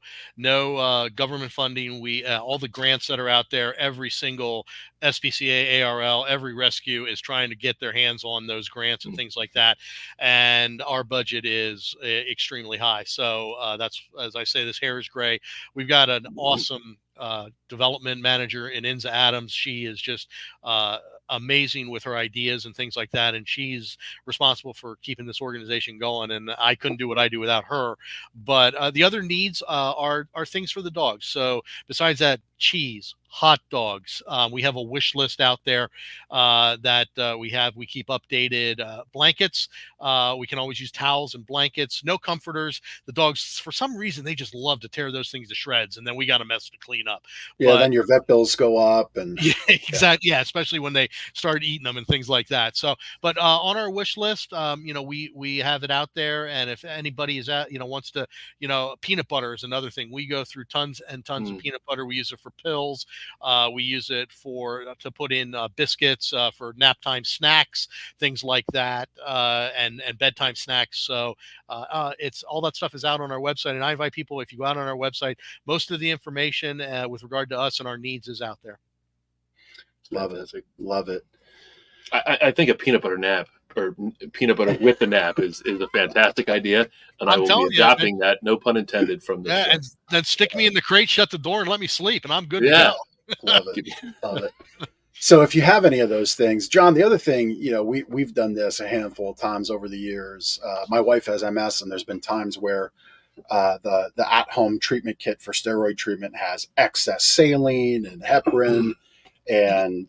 government funding. We all the grants that are out there, every single SPCA, ARL, every rescue is trying to get their hands on those grants and things like that. And our budget is extremely high. So that's, as I say, this hair is gray. We've got an awesome development manager in Inza Adams. She is just amazing with her ideas and things like that, and she's responsible for keeping this organization going, and I couldn't do what I do without her. But the other needs are things for the dogs. So besides that, cheese, hot dogs, we have a wish list out there that we keep updated. Blankets, we can always use towels and blankets. No comforters. The dogs, for some reason, they just love to tear those things to shreds, and then we got a mess to clean up. Then your vet bills go up, and exactly. Yeah, especially when they start eating them and things like that. So, but on our wish list, we have it out there, and if anybody is wants to, peanut butter is another thing. We go through tons and tons of peanut butter. We use it for pills. We use it to put in biscuits for nap time snacks, things like that, and bedtime snacks. So it's all that stuff is out on our website, and I invite people, if you go out on our website, most of the information with regard to us and our needs is out there. Love it. I think a peanut butter nap or peanut butter with the nap is a fantastic idea, and I will be adopting that. No pun intended from this. Yeah, and then stick me in the crate, shut the door, and let me sleep, and I'm good to go. Love it. So if you have any of those things, John, the other thing, we've done this a handful of times over the years. My wife has MS, and there's been times where the at-home treatment kit for steroid treatment has excess saline and heparin and,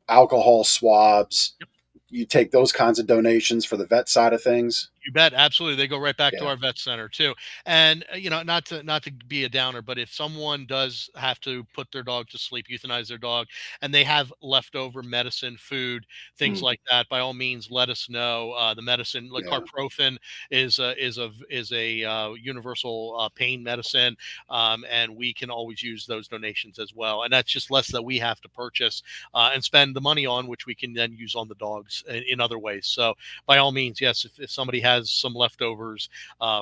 alcohol swabs. Yep. You take those kinds of donations for the vet side of things. You bet. Absolutely. They go right back to our vet center too. And, not to be a downer, but if someone does have to put their dog to sleep, euthanize their dog, and they have leftover medicine, food, things like that, by all means, let us know. The medicine, like carprofen is a universal pain medicine. And we can always use those donations as well. And that's just less that we have to purchase and spend the money on, which we can then use on the dogs in other ways. So by all means, yes, if somebody has some leftovers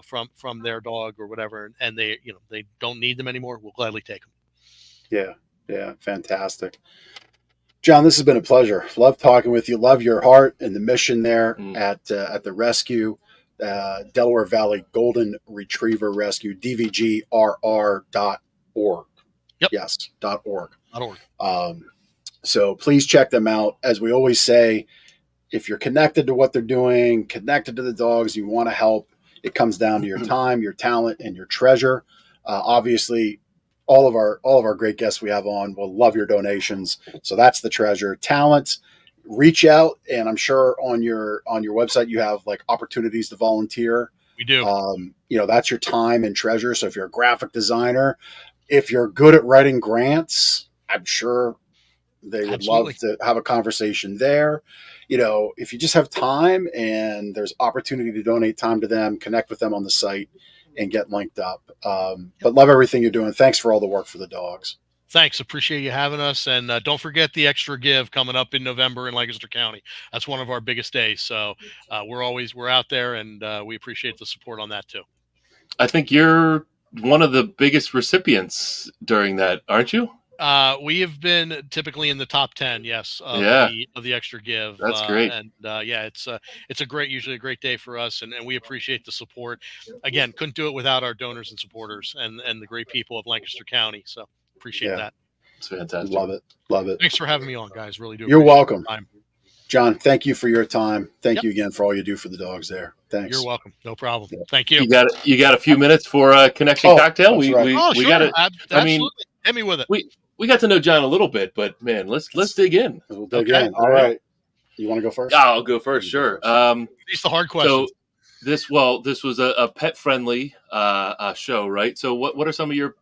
from their dog or whatever, and they don't need them anymore, we'll gladly take them. Yeah. Yeah. Fantastic. John, this has been a pleasure. Love talking with you. Love your heart and the mission there at the rescue, Delaware Valley Golden Retriever Rescue, DVGRR.org. Yep. Yes, .org. .org. So please check them out. As we always say, if you're connected to what they're doing, connected to the dogs, you want to help, it comes down to your time, your talent, and your treasure. Obviously, all of our great guests we have on will love your donations. So that's the treasure. Talent, reach out, and I'm sure on your website you have like opportunities to volunteer. We do. That's your time and treasure. So if you're a graphic designer, if you're good at writing grants, I'm sure they would love to have a conversation there. If you just have time and there's opportunity to donate time to them, connect with them on the site and get linked up. But love everything you're doing. Thanks for all the work for the dogs. Thanks. Appreciate you having us. And don't forget the Extra Give coming up in November in Lancaster County. That's one of our biggest days. So we're out there, and we appreciate the support on that too. I think you're one of the biggest recipients during that, aren't you? We have been typically in the top 10, yes, of the Extra Give. That's great. And it's usually a great day for us, and we appreciate the support. Again, couldn't do it without our donors and supporters and the great people of Lancaster County. So appreciate that. It's fantastic. Love it. Thanks for having me on, guys. Really do. You're welcome. John, thank you for your time. Thank you again for all you do for the dogs there. Thanks. You're welcome. No problem. Thank you. You got a few minutes for a connection cocktail? We sure. got it. Absolutely. Hit me with it. We got to know John a little bit, but man, let's dig in. We'll dig in. All right. You want to go first? Yeah, I'll go first. Sure. These the hard questions. So this was a pet friendly show, right? So what are some of your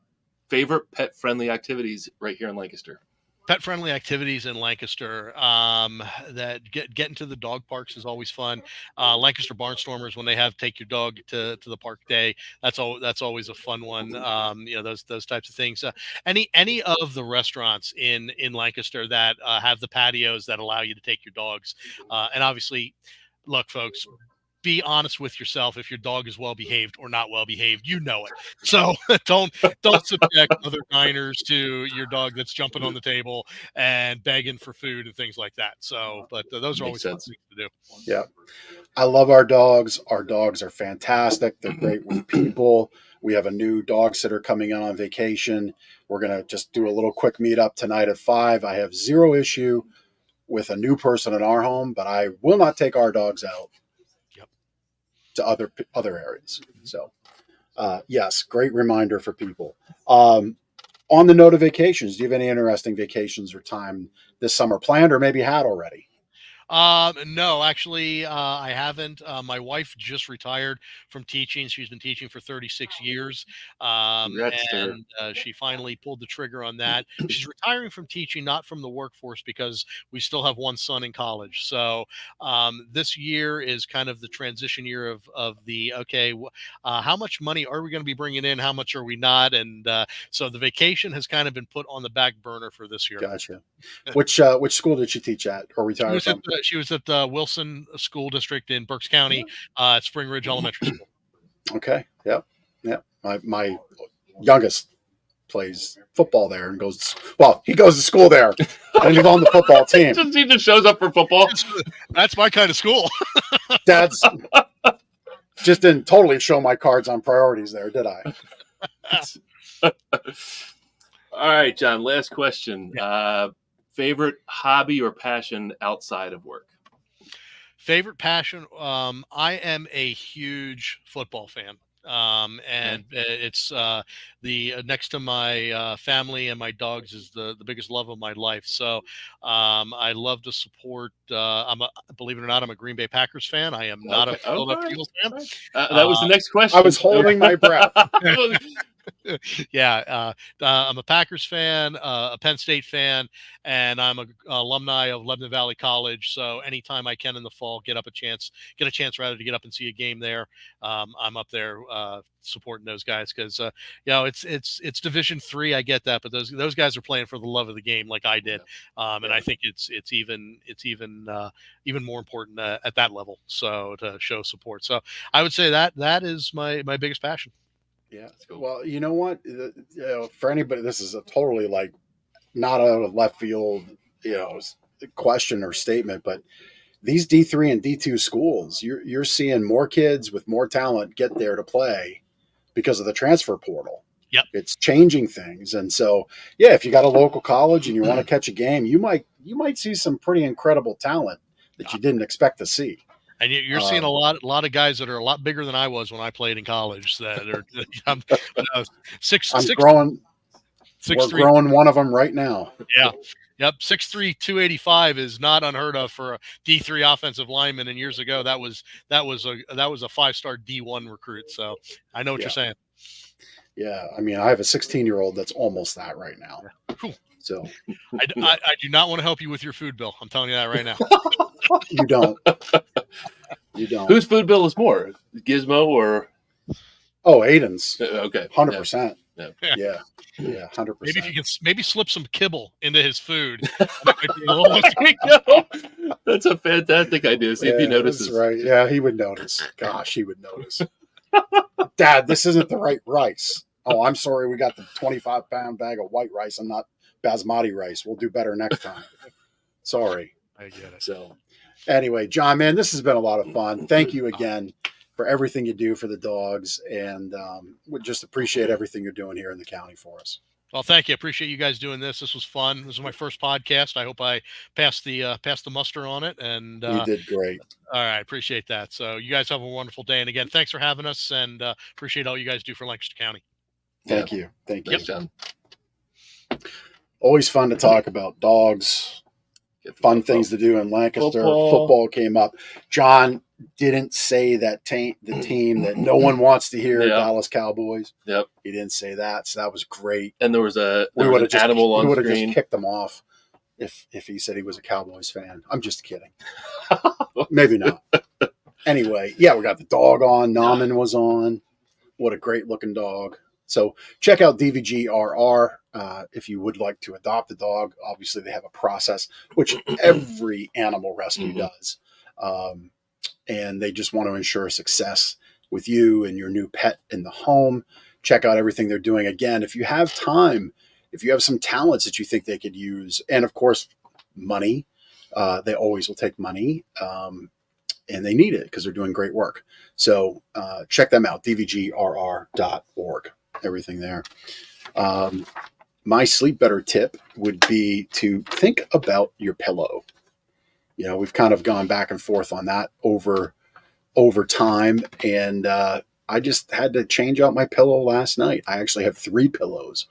favorite pet friendly activities right here in Lancaster? Pet friendly activities in Lancaster that get into the dog parks is always fun. Lancaster Barnstormers, when they have take your dog to the park day, that's always a fun one. Those types of things. Any of the restaurants in Lancaster that have the patios that allow you to take your dogs, and obviously, look, folks, be honest with yourself. If your dog is well behaved or not well behaved, you know it. So don't subject other diners to your dog that's jumping on the table and begging for food and things like that. So, but those are always fun things to do. Yeah, I love our dogs. Our dogs are fantastic. They're great with people. We have a new dog sitter coming in on vacation. We're gonna just do a little quick meetup tonight at 5. I have zero issue with a new person in our home, but I will not take our dogs out to other areas. So yes, great reminder for people. On the note of vacations, do you have any interesting vacations or time this summer planned or maybe had already? No, actually, I haven't. My wife just retired from teaching. She's been teaching for 36 years. She finally pulled the trigger on that. She's retiring from teaching, not from the workforce, because we still have one son in college. So, this year is kind of the transition year of how much money are we going to be bringing in? How much are we not? And, so the vacation has kind of been put on the back burner for this year. Gotcha. Which school did she teach at or retire from? She was at the Wilson School District in Berks County at Spring Ridge Elementary School. Okay. Yep. My youngest plays football there and he goes to school there and he's on the football team. He just shows up for football. That's my kind of school. That's just didn't totally show my cards on priorities there, did I? All right, John, last question. Favorite hobby or passion outside of work? Favorite passion? I am a huge football fan. And it's the next to my family and my dogs is the biggest love of my life. So I love to support. Believe it or not, I'm a Green Bay Packers fan. I am not a Philadelphia Eagles fan. That was the next question. I was holding my breath. I'm a Packers fan, a Penn State fan, and I'm an alumni of Lebanon Valley College. So anytime I can in the fall, get a chance rather to get up and see a game there. I'm up there supporting those guys because it's Division III. I get that, but those guys are playing for the love of the game, like I did, and I think it's even more important at that level. So to show support. So I would say that is my biggest passion. Yeah. Cool. Well, you know what? For anybody, this is a totally like not out of left field, question or statement, but these D3 and D2 schools, you're seeing more kids with more talent get there to play because of the transfer portal. Yep. It's changing things. And so, yeah, if you got a local college and you want to catch a game, you might see some pretty incredible talent that you didn't expect to see. And you're seeing a lot of guys that are a lot bigger than I was when I played in college. That are I'm growing. 6'3". We're growing one of them right now. Yeah. Yep. 6'3", 285 is not unheard of for a D3 offensive lineman. And years ago, that was a 5-star D1 recruit. So I know what you're saying. Yeah. I mean, I have a 16-year-old that's almost that right now. Cool. So I do not want to help you with your food bill. I'm telling you that right now. You don't. You don't. Whose food bill is more, Gizmo or? Oh, Aiden's. Okay. 100%. Yeah. 100%. Maybe if you can slip some kibble into his food. That's a fantastic idea. See if he notices. That's right. Yeah, he would notice. Gosh, he would notice. Dad, this isn't the right rice. Oh, I'm sorry. We got the 25-pound bag of white rice and not basmati rice. We'll do better next time. Sorry. I get it. So anyway, John, man, this has been a lot of fun. Thank you again for everything you do for the dogs, and we just appreciate everything you're doing here in the county for us. Well, thank you. I appreciate you guys doing this. This was fun. This is my first podcast. I hope I passed the muster on it. And you did great. All right, appreciate that. So you guys have a wonderful day. And again, thanks for having us, and appreciate all you guys do for Lancaster County. Thank you. Thank you. Yep, John. Always fun to talk about dogs. Fun things to do in Lancaster. Football came up. John didn't say that the team that no one wants to hear, Dallas Cowboys. Yep. He didn't say that, so that was great. And there was an animal on screen. We would have just kicked him off if he said he was a Cowboys fan. I'm just kidding. Maybe not. Anyway, yeah, we got the dog on. Naman was on. What a great looking dog. So check out DVGRR if you would like to adopt a dog. Obviously, they have a process, which every animal rescue does. And they just want to ensure success with you and your new pet in the home. Check out everything they're doing. Again, if you have time, if you have some talents that you think they could use, and of course, money, they always will take money. And they need it because they're doing great work. So check them out, dvgrr.org. Everything there. My sleep better tip would be to think about your pillow. We've kind of gone back and forth on that over time, and I just had to change out my pillow last night. I actually have 3 pillows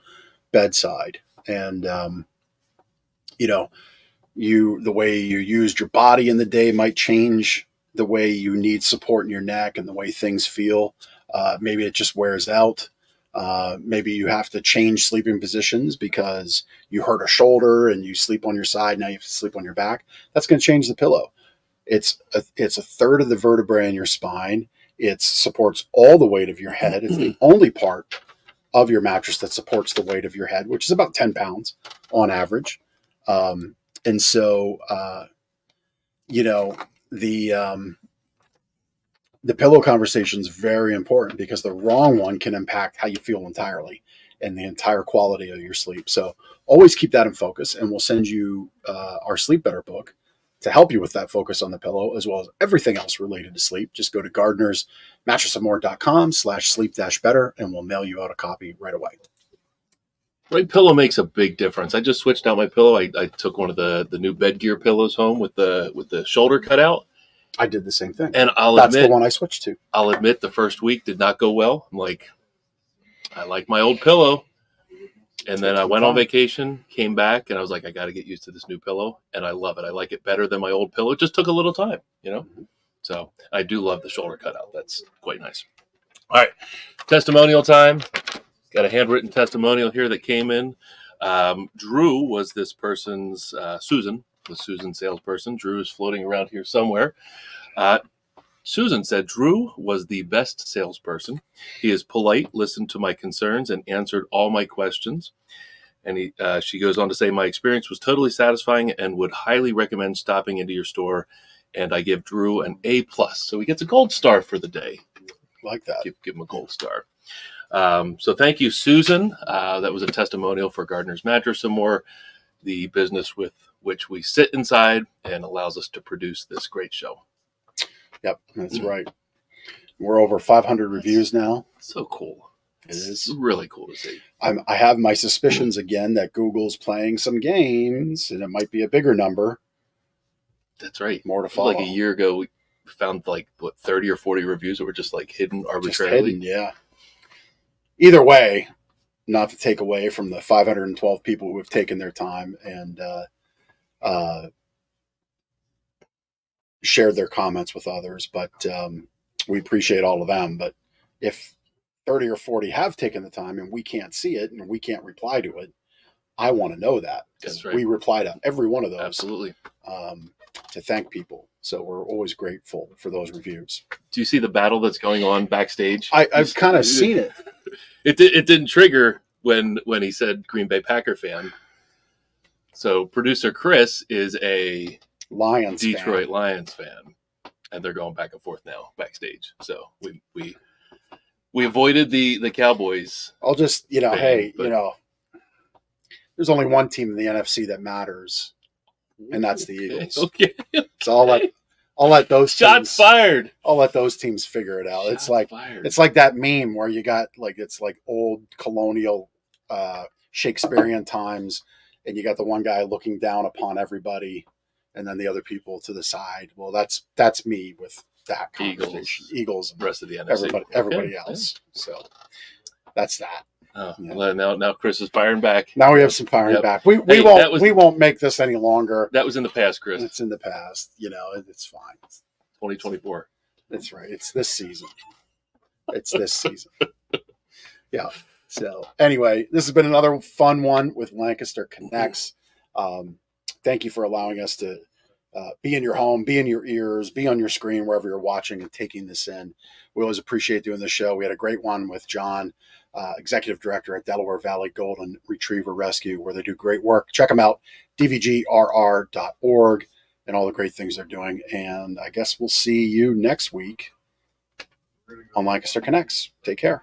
bedside, and the way you used your body in the day might change the way you need support in your neck and the way things feel. Maybe it just wears out. Maybe you have to change sleeping positions because you hurt a shoulder and you sleep on your side. Now you have to sleep on your back. That's going to change the pillow. It's a third of the vertebrae in your spine. It supports all the weight of your head. It's the only part of your mattress that supports the weight of your head, which is about 10 pounds on average. And so, the pillow conversation is very important because the wrong one can impact how you feel entirely and the entire quality of your sleep. So always keep that in focus, and we'll send you our Sleep Better book to help you with that focus on the pillow, as well as everything else related to sleep. Just go to gardenersmattressandmore.com/sleep-better, and we'll mail you out a copy right away. Right pillow makes a big difference. I just switched out my pillow. I took one of the new bed gear pillows home with the shoulder cut out. I did the same thing. And that's the one I switched to. I'll admit the first week did not go well. I'm like, I like my old pillow. And then I went on vacation, came back, and I was like, I got to get used to this new pillow. And I love it. I like it better than my old pillow. It just took a little time, Mm-hmm. So I do love the shoulder cutout. That's quite nice. All right. Testimonial time. Got a handwritten testimonial here that came in. Drew was this person's, Susan, salesperson. Drew is floating around here somewhere. Susan said, Drew was the best salesperson. He is polite, listened to my concerns, and answered all my questions. And she goes on to say, my experience was totally satisfying and would highly recommend stopping into your store. And I give Drew an A+. So he gets a gold star for the day. Like that. Give him a gold star. So thank you, Susan. That was a testimonial for Gardner's Mattress and More, the business with which we sit inside and allows us to produce this great show. Yep, that's right. We're over 500 reviews now. So cool. It is really cool to see. I have my suspicions again that Google's playing some games, and it might be a bigger number. That's right. More to follow. Like a year ago, we found 30 or 40 reviews that were just hidden arbitrarily. Just hidden, yeah. Either way, not to take away from the 512 people who have taken their time and shared their comments with others, but we appreciate all of them. But if 30 or 40 have taken the time and we can't see it and we can't reply to it, I want to know that, because we reply to every one of those. Absolutely. To thank people. So we're always grateful for those reviews. Do you see the battle that's going on backstage? I've kind of seen it. It didn't trigger when he said Green Bay Packer fan. So producer Chris is a Detroit Lions fan, and they're going back and forth now backstage. So we avoided the Cowboys. I'll just there's only one team in the NFC that matters, and that's the Eagles. Okay. So I'll let those shots fired. I'll let those teams figure it out. It's like that meme where you got it's like old colonial Shakespearean times, and you got the one guy looking down upon everybody, and then the other people to the side. Well, that's me with that conversation. Eagles, the rest of the NFC, everybody else. Yeah. So that's that. Oh, yeah. Now Chris is firing back. Now we have some firing back. We won't make this any longer. That was in the past, Chris. It's in the past. It's fine. 2024. That's right. It's this season. Yeah. So anyway, this has been another fun one with Lancaster Connects. Thank you for allowing us to be in your home, be in your ears, be on your screen, wherever you're watching and taking this in. We always appreciate doing this show. We had a great one with John, Executive Director at Delaware Valley Golden Retriever Rescue, where they do great work. Check them out, dvgrr.org, and all the great things they're doing. And I guess we'll see you next week on Lancaster Connects. Take care.